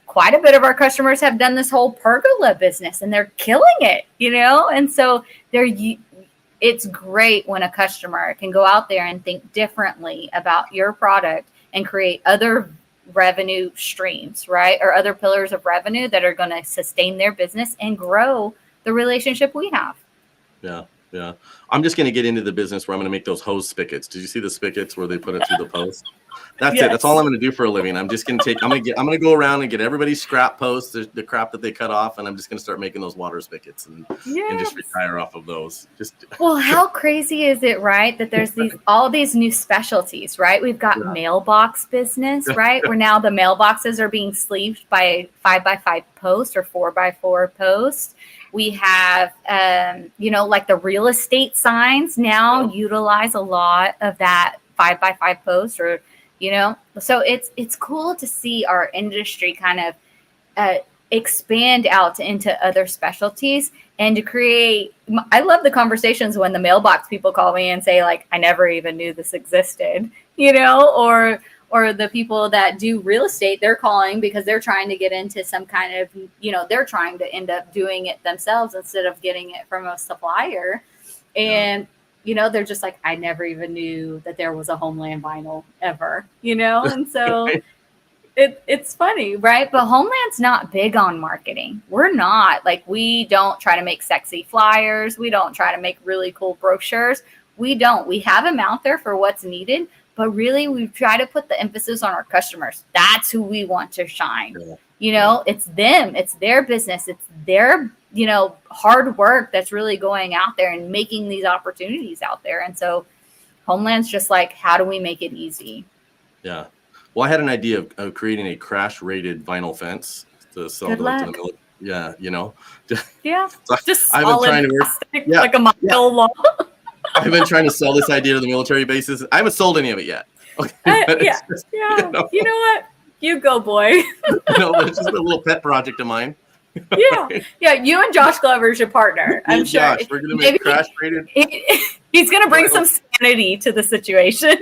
Quite a bit of our customers have done this whole pergola business and they're killing it, And so it's great when a customer can go out there and think differently about your product and create other revenue streams, right? Or other pillars of revenue that are going to sustain their business and grow the relationship we have. Yeah. I'm just going to get into the business where I'm going to make those hose spigots. Did you see the spigots where they put it through the post? That's Yes. it. That's all I'm going to do for a living. I'm just going to I'm going to go around and get everybody's scrap posts, the crap that they cut off, and I'm just going to start making those water spigots and just retire off of those. Well, how crazy is it, right? That there's all these new specialties, right? We've got mailbox business, right? Where now the mailboxes are being sleeved by 5x5 post or 4x4 post. We have, like the real estate signs now utilize a lot of that 5x5 post, or so it's cool to see our industry kind of expand out into other specialties and to create. I love the conversations when the mailbox people call me and say, like, I never even knew this existed, or the people that do real estate, they're calling because they're trying to get into some kind of, they're trying to end up doing it themselves instead of getting it from a supplier. And they're just like, I never even knew that there was a Homeland vinyl ever, and so it's funny, right? But Homeland's not big on marketing. We're not. Like, we don't try to make sexy flyers. We don't try to make really cool brochures. We don't. We have them out there for what's needed, but really we try to put the emphasis on our customers. That's who we want to shine. It's them. It's their business. It's their hard work that's really going out there and making these opportunities out there. And so Homeland's just like, how do we make it easy? Yeah. Well, I had an idea of creating a crash rated vinyl fence to sell to the military. Yeah. Yeah. So just I've been trying to work. Yeah. Like a mile long. I've been trying to sell this idea to the military bases. I haven't sold any of it yet. Okay. You know what? You go, boy. It's just a little pet project of mine. Yeah. You and Josh Glover should partner. I'm sure. Josh, we're going to make crash rated. He's going to bring some sanity to the situation.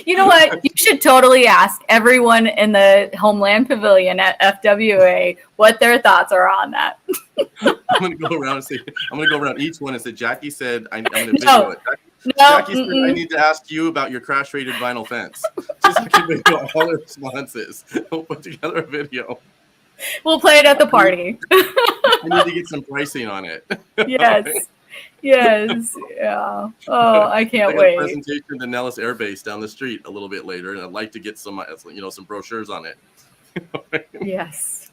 You know what? You should totally ask everyone in the Homeland Pavilion at FWA what their thoughts are on that. I'm going to go around each one and say, Jackie said, I'm going to video it. Jackie said, I need to ask you about your crash rated vinyl fence. Just so I can video all the responses. We'll put together a video. We'll play it at the party. I need to get some pricing on it. Yes. Yes. Yeah. Oh, I can't wait. A presentation to Nellis Air Base down the street a little bit later, and I'd like to get some brochures on it. Yes.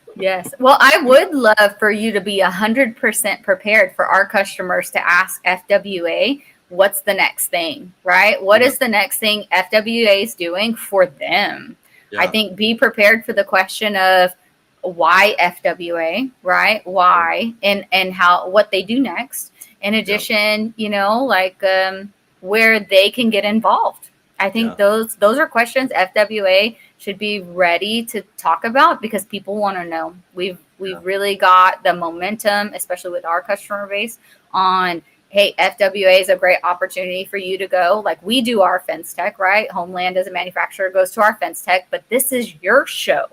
Well, I would love for you to be 100% prepared for our customers to ask FWA, what's the next thing, right? What is the next thing FWA is doing for them? Yeah. I think be prepared for the question of why FWA, right? Why and how, what they do next. In addition, where they can get involved. I think those are questions FWA should be ready to talk about because people want to know. We've really got the momentum, especially with our customer base, on, hey, FWA is a great opportunity for you to go. Like, we do our fence tech, right? Homeland as a manufacturer goes to our fence tech, but this is your show.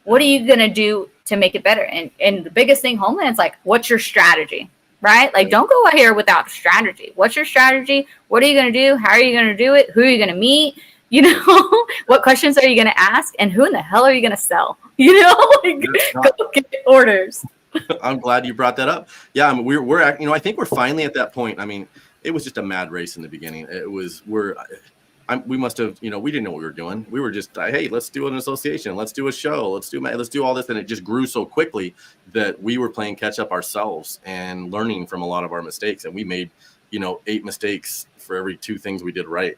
What are you going to do to make it better? And the biggest thing, Homeland's like, what's your strategy? Right? Like, don't go out here without a strategy. What's your strategy? What are you going to do? How are you going to do it? Who are you going to meet? What questions are you going to ask? And who in the hell are you going to sell? Go get orders. I'm glad you brought that up. Yeah, I mean, we're I think we're finally at that point. I mean, it was just a mad race in the beginning. We must have, we didn't know what we were doing. We were just, hey, let's do an association. Let's do a show. Let's do all this. And it just grew so quickly that we were playing catch up ourselves and learning from a lot of our mistakes. And we made, 8 mistakes for every 2 things we did right.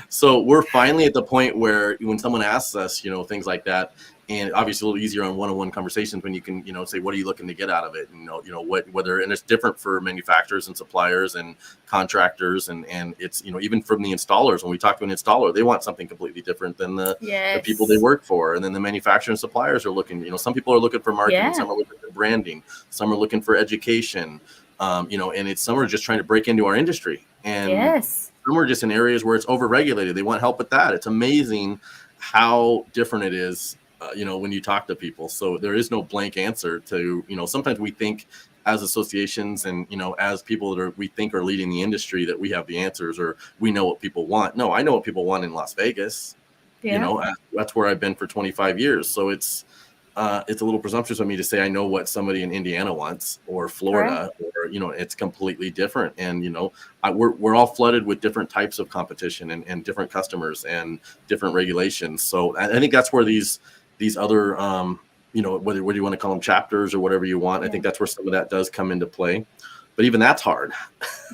So we're finally at the point where when someone asks us, things like that, and obviously a little easier on one-on-one conversations when you can, say, what are you looking to get out of it? And, and it's different for manufacturers and suppliers and contractors. And it's, even from the installers, when we talk to an installer, they want something completely different than the people they work for. And then the manufacturer and suppliers are looking, some people are looking for marketing, some are looking for branding, some are looking for education, and some are just trying to break into our industry. And some are just in areas where it's overregulated. They want help with that. It's amazing how different it is. When you talk to people. So there is no blank answer to, sometimes we think as associations and, as people that we think are leading the industry that we have the answers or we know what people want. No, I know what people want in Las Vegas. That's where I've been for 25 years. So it's, it's a little presumptuous of me to say I know what somebody in Indiana wants or Florida, or it's completely different. And we're all flooded with different types of competition and different customers and different regulations. So I think that's where these other whether you want to call them chapters or whatever you want, I think that's where some of that does come into play. But even that's hard.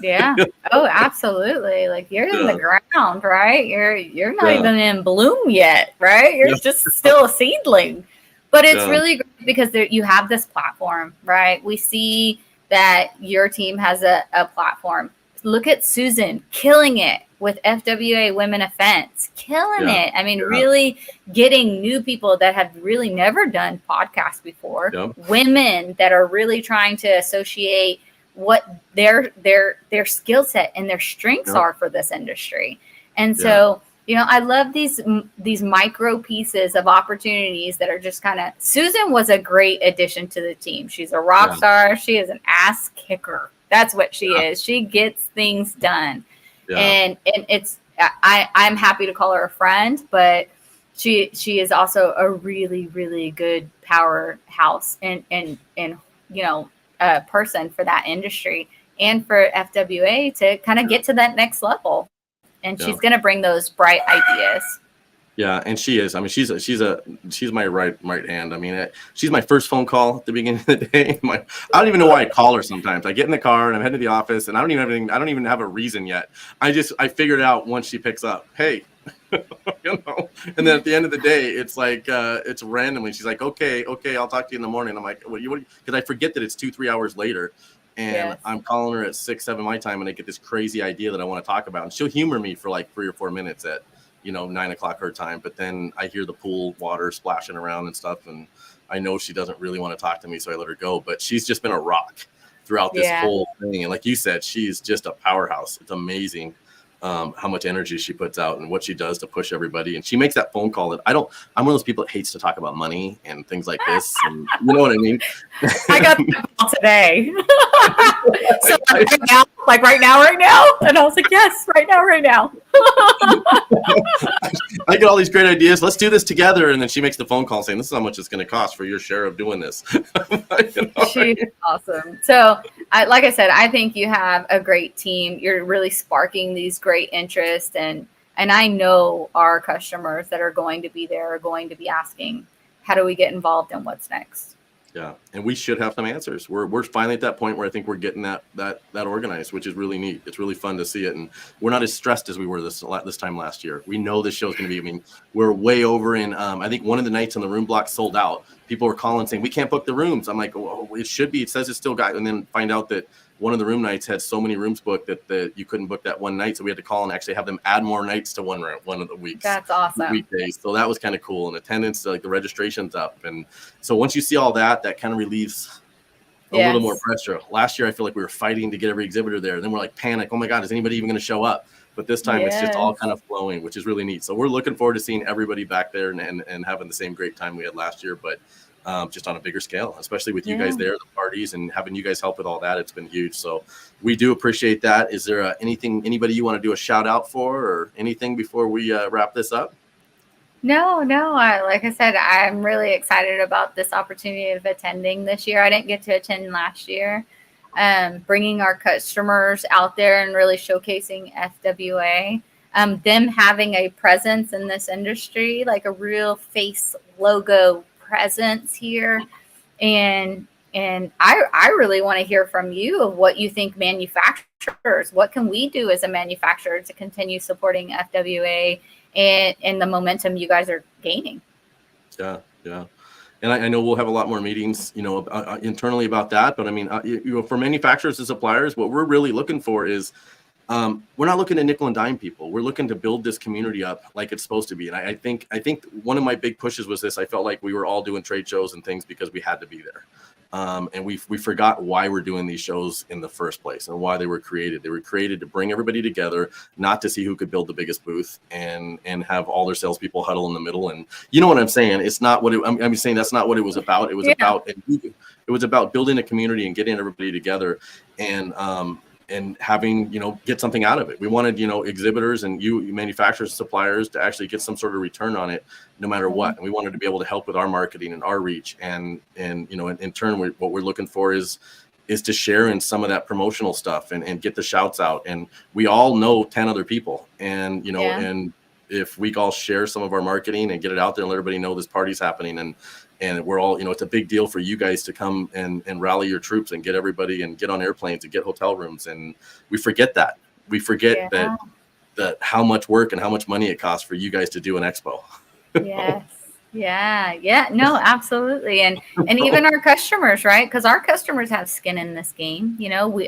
Yeah. Oh, absolutely. Like you're in the ground, right? You're not even in bloom yet, right? You're just still a seedling. But it's really great because you have this platform, right? We see that your team has a platform. Look at Susan killing it with FWA Women Offense, killing it. I mean, really getting new people that have really never done podcasts before, women that are really trying to associate what their skill set and their strengths are for this industry. And so, I love these micro pieces of opportunities that are just kind of. Susan was a great addition to the team. She's a rock star. She is an ass kicker. That's what she is. She gets things done. And it's I'm happy to call her a friend, but she is also a really, really good powerhouse and person for that industry and for FWA to kind of get to that next level. And she's going to bring those bright ideas. Yeah, and she is. I mean, she's my right hand. I mean, she's my first phone call at the beginning of the day. I don't even know why I call her sometimes. I get in the car and I'm heading to the office, and I don't even have a reason yet. I figured out once she picks up, hey, And then at the end of the day, it's like it's randomly. She's like, okay, I'll talk to you in the morning. I'm like, what? Because I forget that it's 2-3 hours later. And I'm calling her at 6-7 my time, and I get this crazy idea that I want to talk about. And she'll humor me for like 3 or 4 minutes at 9 o'clock her time. But then I hear the pool water splashing around and stuff, and I know she doesn't really want to talk to me, so I let her go. But she's just been a rock throughout this whole thing. And like you said, she's just a powerhouse. It's amazing how much energy she puts out and what she does to push everybody. And she makes that phone call that I'm one of those people that hates to talk about money and things like this. And you know what I mean? I got the call today. So right now. And I was like, yes, right now. I get all these great ideas. Let's do this together. And then she makes the phone call saying, this is how much it's going to cost for your share of doing this. She's awesome. So like I said, I think you have a great team. You're really sparking these great interests. And I know our customers that are going to be there are going to be asking, how do we get involved and what's next? Yeah, and we should have some answers. We're finally at that point where I think we're getting that organized, which is really neat. It's really fun to see it, and we're not as stressed as we were this time last year. We know this show's going to be. I mean, we're way over in. I think one of the nights on the room block sold out. People were calling saying we can't book the rooms. I'm like, well, it should be. It says it's still got, and then find out that one of the room nights had so many rooms booked that you couldn't book that one night. So we had to call and actually have them add more nights to one of the weeks. That's awesome. Weekdays. So that was kind of cool. And attendance, like the registration's up. And so once you see all that kind of relieves a little more pressure. Last year, I feel like we were fighting to get every exhibitor there. Then we're like panic. Oh my God, is anybody even going to show up? But this time it's just all kind of flowing, which is really neat. So we're looking forward to seeing everybody back there and having the same great time we had last year. But just on a bigger scale, especially with you guys there, the parties, and having you guys help with all that. It's been huge. So we do appreciate that. Is there anybody you want to do a shout out for or anything before we wrap this up? No. Like I said, I'm really excited about this opportunity of attending this year. I didn't get to attend last year. Bringing our customers out there and really showcasing FWA. Them having a presence in this industry, like a real face logo presence here, and I really want to hear from you of what you think manufacturers, what can we do as a manufacturer to continue supporting FWA and the momentum you guys are gaining. And I know we'll have a lot more meetings internally about that, but I mean for manufacturers and suppliers, what we're really looking for is we're not looking to nickel and dime people. We're looking to build this community up like it's supposed to be. And I think one of my big pushes was this. I felt like we were all doing trade shows and things because we had to be there. And we forgot why we're doing these shows in the first place and why they were created. They were created to bring everybody together, not to see who could build the biggest booth and have all their salespeople huddle in the middle. And you know what I'm saying? It's not what I'm saying. That's not what it was about. It was about building a community and getting everybody together. And having, get something out of it. We wanted, exhibitors and you manufacturers, suppliers to actually get some sort of return on it, no matter what. And we wanted to be able to help with our marketing and our reach. And in turn, what we're looking for is to share in some of that promotional stuff and get the shouts out. And we all know 10 other people. And, and if we all share some of our marketing and get it out there and let everybody know this party's happening, and we're all, it's a big deal for you guys to come and rally your troops and get everybody and get on airplanes and get hotel rooms. And we forget that. We forget that how much work and how much money it costs for you guys to do an expo. Yes. Yeah. No, absolutely. And even our customers, right? Because our customers have skin in this game.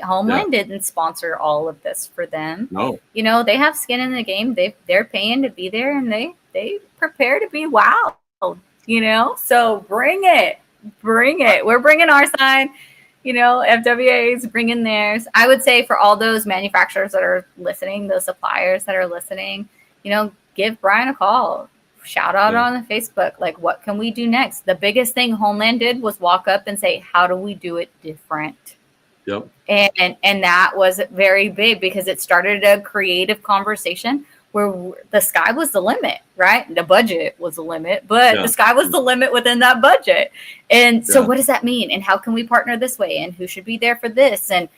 Homeland didn't sponsor all of this for them. No. They have skin in the game. They're paying to be there, and they prepare to be wowed. So bring it. We're bringing our side. FWA's bringing theirs. I would say for all those manufacturers that are listening, those suppliers that are listening, give Brian a call. Shout out on the Facebook. Like, what can we do next? The biggest thing Homeland did was walk up and say, how do we do it different? Yep. And that was very big because it started a creative conversation where the sky was the limit, right? The budget was the limit, but the sky was the limit within that budget. And so what does that mean? And how can we partner this way? And who should be there for this? And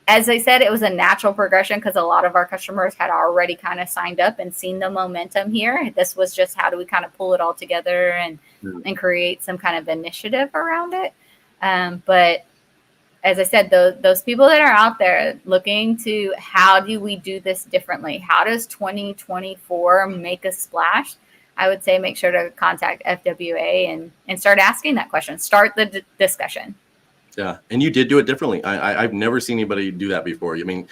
as I said, it was a natural progression because a lot of our customers had already kind of signed up and seen the momentum here. This was just how do we kind of pull it all together and create some kind of initiative around it. But as I said, those people that are out there looking to how do we do this differently? How does 2024 make a splash? I would say make sure to contact FWA and start asking that question. Start the discussion. Yeah, and you did do it differently. I've never seen anybody do that before. I mean,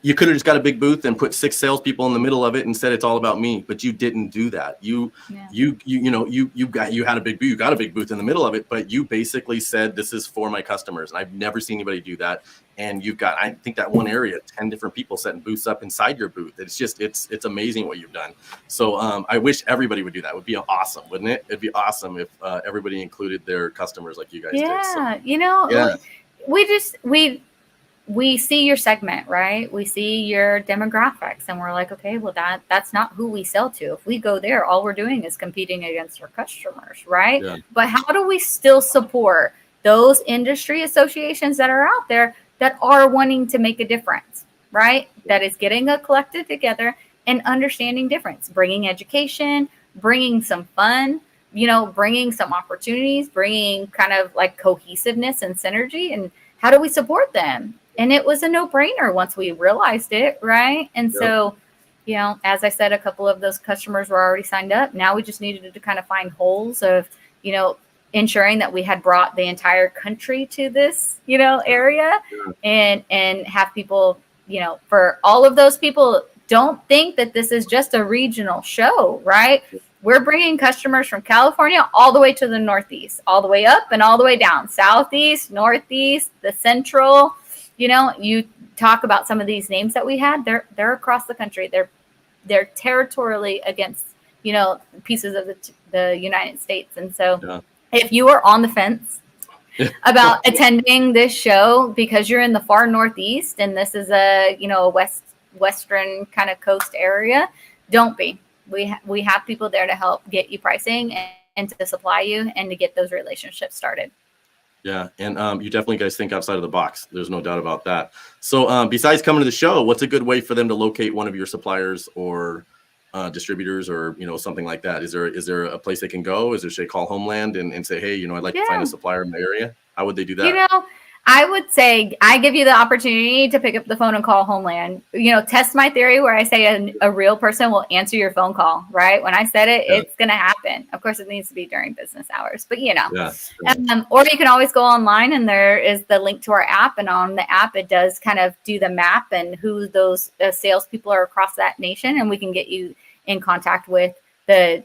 you could have just got a big booth and put 6 salespeople in the middle of it and said it's all about me, but you didn't do that. You had a big booth. You got a big booth in the middle of it, but you basically said this is for my customers. And I've never seen anybody do that. And you've got, I think that one area, 10 different people setting booths up inside your booth. It's just, it's amazing what you've done. So I wish everybody would do that. It would be awesome, wouldn't it? It'd be awesome if everybody included their customers like you guys did. So, we see your segment, right? We see your demographics, and we're like, okay, well, that's not who we sell to. If we go there, all we're doing is competing against our customers, right? Yeah. But how do we still support those industry associations that are out there that are wanting to make a difference, right? That is getting a collective together and understanding difference, bringing education, bringing some fun, bringing some opportunities, bringing kind of like cohesiveness and synergy, and how do we support them? And it was a no-brainer once we realized it, right? And so, as I said, a couple of those customers were already signed up. Now we just needed to kind of find holes of, ensuring that we had brought the entire country to this, area and have people, for all of those people, don't think that this is just a regional show, right? We're bringing customers from California all the way to the Northeast, all the way up and all the way down, Southeast, Northeast, the Central. You talk about some of these names that we had, they're across the country. They're territorially against, pieces of the United States. And so if you are on the fence about attending this show because you're in the far Northeast and this is a, Western kind of coast area, don't be. We have people there to help get you pricing and to supply you and to get those relationships started. Yeah, and you definitely guys think outside of the box. There's no doubt about that. So besides coming to the show, what's a good way for them to locate one of your suppliers or distributors or, something like that? Is there a place they can go? Should they call Homeland and say, hey, I'd like to find a supplier in my area? How would they do that? I would say I give you the opportunity to pick up the phone and call Homeland. Test my theory where I say a real person will answer your phone call, right? When I said it, it's going to happen. Of course, it needs to be during business hours, but or you can always go online and there is the link to our app. And on the app, it does kind of do the map and who those salespeople are across that nation. And we can get you in contact with the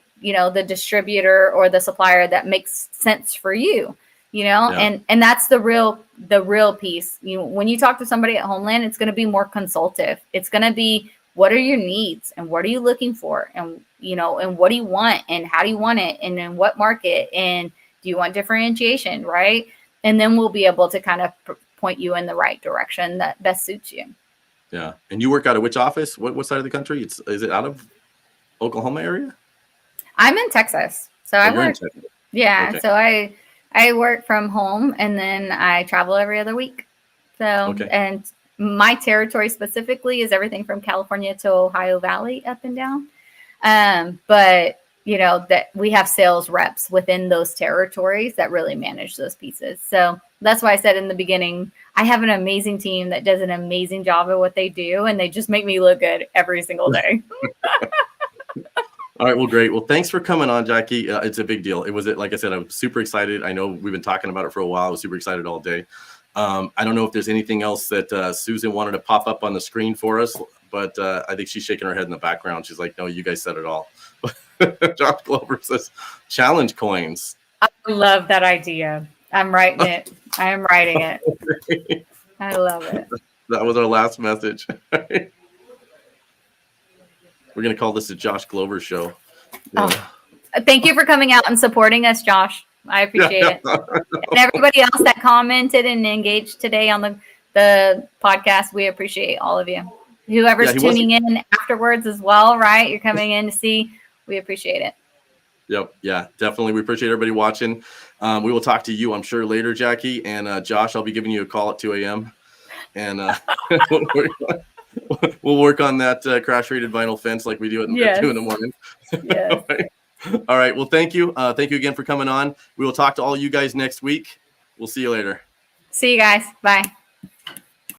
distributor or the supplier that makes sense for you. And that's the real piece. When you talk to somebody at Homeland, it's going to be more consultative. It's going to be, what are your needs and what are you looking for? And, and what do you want and how do you want it? And in what market? And do you want differentiation? Right. And then we'll be able to kind of point you in the right direction that best suits you. Yeah. And you work out of which office? What side of the country? Is it out of Oklahoma area? I'm in Texas, so I You're in work. Texas. Yeah, Okay. so I work from home, and then I travel every other week. So, Okay. and my territory specifically is everything from California to Ohio Valley up and down. But you know that we have sales reps within those territories that really manage those pieces. So that's why I said in the beginning, I have an amazing team that does an amazing job at what they do, and they just make me look good every single day. All right. Well, great. Well, thanks for coming on, Jackie. It's a big deal. Like I said, I'm super excited. I know we've been talking about it for a while. I was super excited all day. I don't know if there's anything else that Susan wanted to pop up on the screen for us, but I think she's shaking her head in the background. She's like, no, you guys said it all. Josh Glover says challenge coins. I love that idea. I'm writing it. I am writing it. I love it. That was our last message. We're going to call this a Josh Glover show. Yeah. Oh, thank you for coming out and supporting us, Josh. I appreciate it. And everybody else that commented and engaged today on the podcast, we appreciate all of you. Whoever's tuning in afterwards as well, right? You're coming in to see. We appreciate it. Yep. Yeah, definitely. We appreciate everybody watching. We will talk to you, I'm sure, later, Jackie. And Josh, I'll be giving you a call at 2 a.m. And we'll work on that crash-rated vinyl fence like we do at 2 in the morning. Yes. All right. Well, thank you. Thank you again for coming on. We will talk to all you guys next week. We'll see you later. See you guys. Bye.